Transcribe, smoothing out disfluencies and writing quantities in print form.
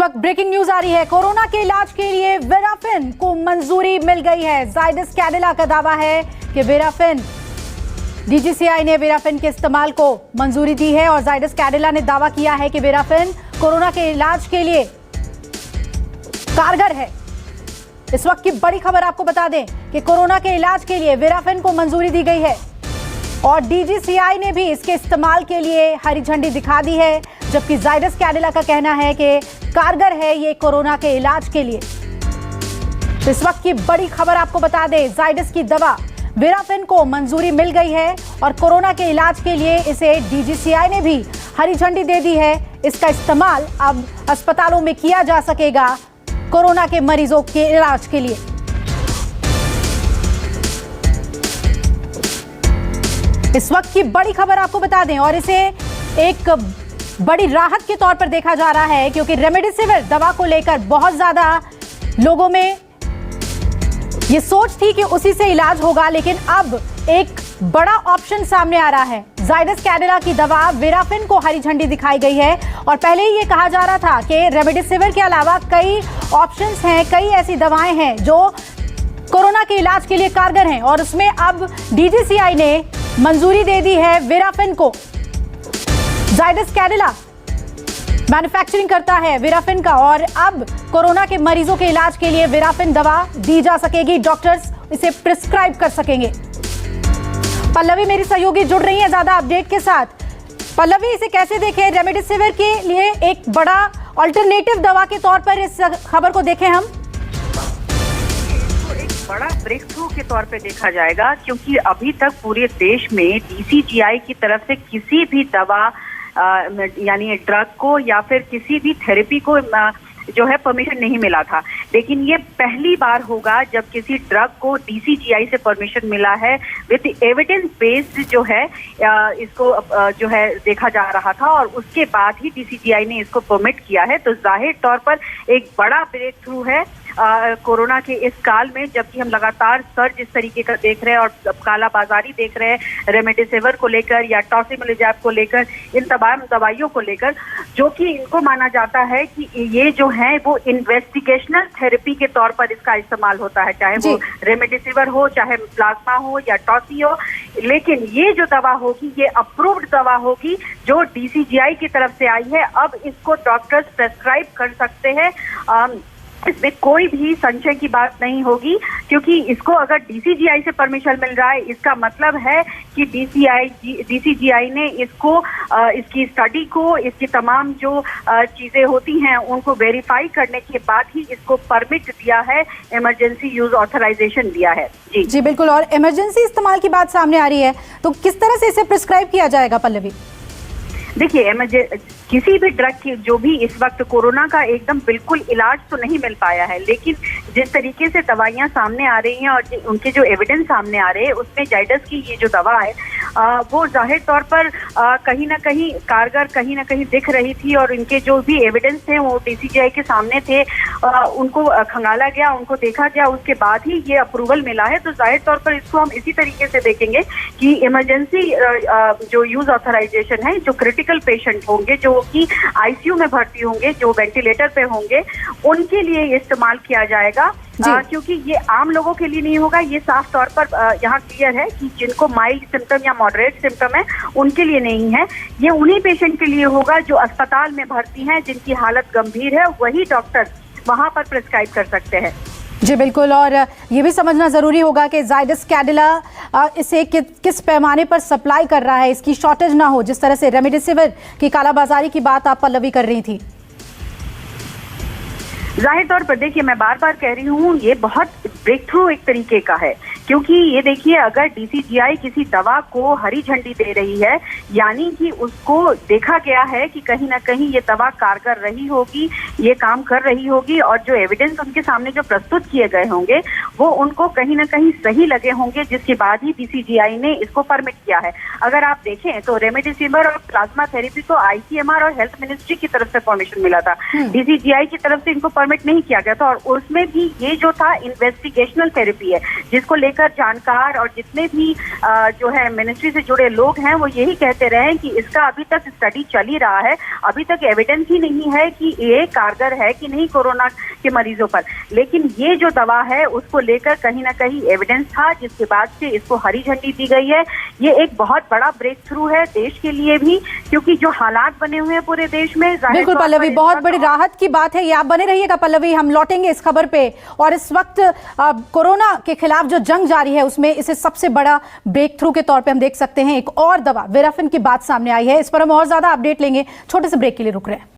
वक्त breaking news आ रही है। कोरोना के इलाज के लिए वेराफिन को मंजूरी मिल गई है। जाइडस कैडिला का दावा है कि वेराफिन डीजीसीआई ने वेराफिन के इस्तेमाल को मंजूरी दी है और जाइडस कैडिला ने दावा किया है कि वेराफिन कोरोना के इलाज के लिए कारगर है। इस वक्त की बड़ी खबर आपको बता दें कि कोरोना के इलाज के लिए वेराफिन को मंजूरी दी गई है और डीजीसीआई ने भी इसके इस्तेमाल के लिए हरी झंडी दिखा दी है, जबकि जाइडस कैडिला का कहना है कि कारगर है ये कोरोना के इलाज के लिए। इस वक्त की बड़ी खबर आपको बता दें, जाइडस की दवा वेराफिन को मंजूरी मिल गई है और कोरोना के इलाज के लिए इसे डीजीसीआई ने भी हरी झंडी दे दी है। इसका इस्तेमाल अब अस्पतालों में किया जा सकेगा कोरोना के मरीजों के इलाज के लिए। इस वक्त की बड़ी खबर आपको बता दें और इसे एक बड़ी राहत के तौर पर देखा जा रहा है, क्योंकि रेमडेसिविर दवा को लेकर बहुत ज्यादा लोगों में ये सोच थी कि उसी से इलाज होगा, लेकिन अब एक बड़ा ऑप्शन सामने आ रहा है। जाइडस कैडिला की दवा वेराफिन को हरी झंडी दिखाई गई है और पहले ही ये कहा जा रहा था कि रेमडेसिविर के अलावा कई ऑप्शंस हैं, कई ऐसी दवाएं हैं जो कोरोना के इलाज के लिए कारगर हैं और उसमें अब डीजीसीआई ने मंजूरी दे दी है वेराफिन को। जाइडस कैडिला मैन्युफैक्चरिंग करता है वेराफिन का और अब कोरोना के मरीजों के इलाज के लिए वेराफिन दवा दी जा सकेगी। डॉक्टर्स इसे प्रिस्क्राइब कर सकेंगे। पल्लवी मेरी सहयोगी जुड़ रही है ज्यादा अपडेट के साथ। पल्लवी, इसे कैसे देखें? रेमडेसिविर के लिए एक बड़ा अल्टरनेटिव दवा के तौर पर इस खबर को देखें हम। बड़ा ब्रेक थ्रू के तौर पे देखा जाएगा, क्योंकि अभी तक पूरे देश में डीसीजीआई की तरफ से किसी भी दवा यानी ड्रग को या फिर किसी भी थेरेपी को जो है परमिशन नहीं मिला था। लेकिन ये पहली बार होगा जब किसी ड्रग को डीसीजीआई से परमिशन मिला है विद एविडेंस बेस्ड जो है इसको जो है देखा जा रहा था और उसके बाद ही डीसीजीआई ने इसको परमिट किया है। तो जाहिर तौर पर एक बड़ा ब्रेक थ्रू है कोरोना के इस काल में, जबकि हम लगातार सर्ज इस तरीके का देख रहे हैं और कालाबाजारी देख रहे हैं रेमडेसिविर को लेकर या टॉसिलिजुमैब को लेकर, इन तमाम दवाइयों को लेकर, जो कि इनको माना जाता है कि ये जो है वो इन्वेस्टिगेशनल थेरेपी के तौर पर इसका इस्तेमाल होता है, चाहे वो रेमडेसिविर हो, चाहे प्लाज्मा हो या टॉसी हो। लेकिन ये जो दवा होगी ये अप्रूव्ड दवा होगी जो डीसीजीआई की तरफ से आई है। अब इसको डॉक्टर्स प्रेस्क्राइब कर सकते हैं, इसमें कोई भी संशय की बात नहीं होगी, क्योंकि इसको अगर डीसीजीआई से परमिशन मिल रहा है इसका मतलब है कि डीसीजीआई ने इसको इसकी स्टडी को, इसकी तमाम जो चीजें होती हैं उनको वेरीफाई करने के बाद ही इसको परमिट दिया है, इमरजेंसी यूज ऑथराइजेशन दिया है। जी बिल्कुल। और इमरजेंसी इस्तेमाल की बात सामने आ रही है, तो किस तरह से इसे प्रिस्क्राइब किया जाएगा पल्लवी? देखिए, किसी भी ड्रग की जो भी इस वक्त कोरोना का एकदम बिल्कुल इलाज तो नहीं मिल पाया है, लेकिन जिस तरीके से दवाइयां सामने आ रही हैं और उनके जो एविडेंस सामने आ रहे हैं उसमें जाइडस की ये जो दवा है वो जाहिर तौर पर कहीं ना कहीं कारगर कहीं ना कहीं दिख रही थी और इनके जो भी एविडेंस थे वो डीसीजीआई के सामने थे, उनको खंगाला गया, उनको देखा गया, उसके बाद ही ये अप्रूवल मिला है। तो जाहिर तौर पर इसको हम इसी तरीके से देखेंगे कि इमरजेंसी जो यूज ऑथराइजेशन है, जो क्रिटिकल पेशेंट होंगे, जो कि आईसीयू में भर्ती होंगे, जो वेंटिलेटर पे होंगे, उनके लिए इस्तेमाल किया जाएगा, क्योंकि ये आम लोगों के लिए नहीं होगा। ये साफ तौर पर यहाँ क्लियर है कि जिनको माइल्ड सिम्टम या मॉडरेट सिम्टम है उनके लिए नहीं है, ये उन्हीं पेशेंट के लिए होगा जो अस्पताल में भर्ती हैं, जिनकी हालत गंभीर है, वही डॉक्टर वहां पर प्रिस्क्राइब कर सकते हैं। जी बिल्कुल। और ये भी समझना जरूरी होगा कि जाइडस कैडिला इसे किस पैमाने पर सप्लाई कर रहा है, इसकी शॉर्टेज ना हो, जिस तरह से रेमडेसिविर की कालाबाजारी की बात आप पल्लवी कर रही थी। जाहिर तौर पर देखिए, मैं बार बार कह रही हूँ ये बहुत ब्रेक थ्रू एक तरीके का है, क्योंकि ये देखिए अगर डीसीजीआई किसी दवा को हरी झंडी दे रही है यानी कि उसको देखा गया है कि कहीं ना कहीं ये दवा कारगर रही होगी, ये काम कर रही होगी और जो एविडेंस उनके सामने जो प्रस्तुत किए गए होंगे वो उनको कहीं ना कहीं सही लगे होंगे, जिसके बाद ही डीसीजीआई ने इसको परमिट किया है। अगर आप देखें तो रेमडेसिविर और प्लाज्मा थेरेपी को आईसीएमआर और हेल्थ मिनिस्ट्री की तरफ से परमिशन मिला था, डीसीजीआई की तरफ से इनको परमिट नहीं किया गया था। और उसमें भी ये जो था इन्वेस्टिगेशनल थेरेपी है, जिसको लेकर जानकार और जितने भी जो है मिनिस्ट्री से जुड़े लोग हैं वो यही कहते रहे हैं कि इसका अभी तक स्टडी चल ही रहा है, अभी तक एविडेंस ही नहीं है कि ये कारगर है कि नहीं कोरोना के मरीजों पर। लेकिन ये जो दवा है उसको लेकर कहीं ना कहीं एविडेंस था, जिसके बाद से इसको हरी झंडी दी गई है। ये एक बहुत बड़ा ब्रेक थ्रू है देश के लिए भी, क्योंकि जो हालात बने हुए हैं पूरे देश में, बिल्कुल पल्लवी, बहुत बड़ी राहत की बात है ये। आप बने रहिएगा पल्लवी, हम लौटेंगे इस खबर पे। और इस वक्त कोरोना के खिलाफ जो जंग जारी है उसमें इसे सबसे बड़ा ब्रेक थ्रू के तौर पे हम देख सकते हैं। एक और दवा वेराफिन की बात सामने आई है, इस पर हम और ज्यादा अपडेट लेंगे। छोटे से ब्रेक के लिए रुक रहे हैं।